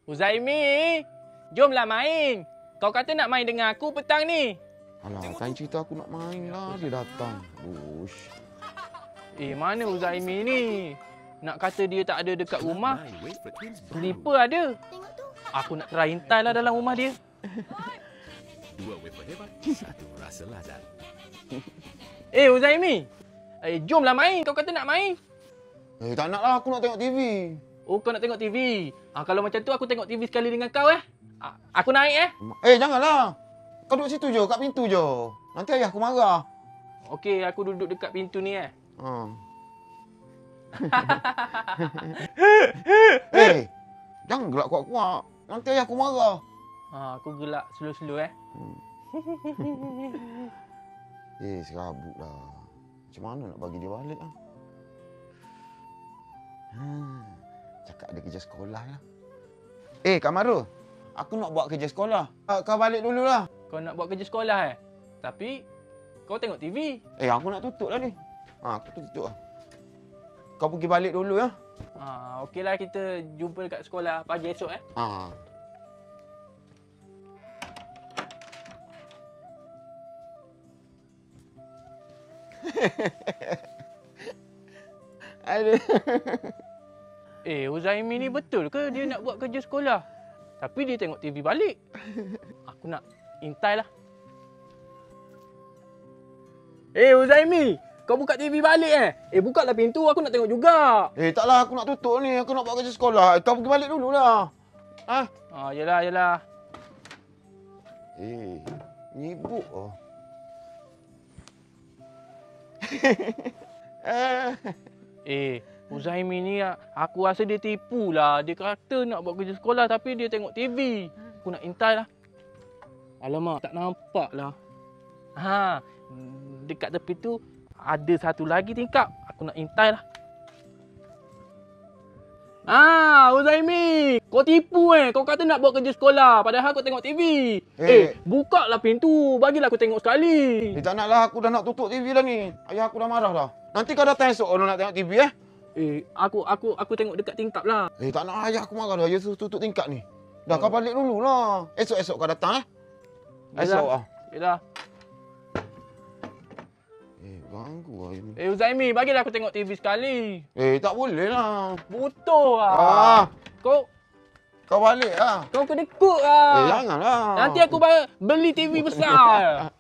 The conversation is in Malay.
Uzaimi, jomlah main. Kau kata nak main dengan aku petang ni. Alah, kan cerita aku nak main lah. Dia datang. Ush. Mana Uzaimi ni? Nak kata dia tak ada dekat rumah. Slipper ada. Aku nak try intai lah dalam rumah dia. Dua wafer hebat, satu rasa lazat. Uzaimi. Jomlah main. Kau kata nak main. Tak nak lah. Aku nak tengok TV. Oh, kau nak tengok TV. Kalau macam tu, aku tengok TV sekali dengan kau Aku naik Janganlah. Kau duduk situ je, kat pintu je. Nanti ayah aku marah. Okey, aku duduk dekat pintu ni Jangan gelak kuat-kuat. Nanti ayah aku marah. Aku gelak slow-slow Serabut lah. Macam mana nak bagi dia balik lah? Cakap ada kerja sekolah lah. Kak Marul. Aku nak buat kerja sekolah. Kau balik dululah. Kau nak buat kerja sekolah Tapi, kau tengok TV. Aku nak tutup lah ni. Aku tutup lah. Kau pergi balik dulu ya. Okeylah, kita jumpa dekat sekolah pagi esok Aduh. Uzaimi ni betul ke dia nak buat kerja sekolah? Tapi dia tengok TV balik. Aku nak intai lah. Uzaimi, kau buka TV balik bukalah pintu, aku nak tengok juga. Taklah, aku nak tutup ni. Aku nak buat kerja sekolah. Kau pergi balik dululah. Yelah. Nyibuk oh. Uzaimi ni aku rasa dia tipu lah. Dia kata nak buat kerja sekolah tapi dia tengok TV. Aku nak intai lah. Alamak, tak nampak lah. Dekat tepi tu ada satu lagi tingkap. Aku nak intai lah. Uzaimi, kau tipu Kau kata nak buat kerja sekolah padahal kau tengok TV. Buka lah pintu. Bagilah aku tengok sekali. Tak nak lah, aku dah nak tutup TV dah ni. Ayah aku dah marah dah. Nanti kau datang esok kalau nak tengok TV Aku tengok dekat tingkap lah. Tak nak, ayah aku marah dah. Ayah suruh tutup tingkap ni. Dah, kau balik dulu lah. Esok kau datang Esok Yelah. Ganggu lah ini. Uzaimi, bagilah aku tengok TV sekali. Tak boleh lah. Butuh lah. Kau balik lah. Kau kedekut lah. Janganlah. Nanti aku beli TV besar.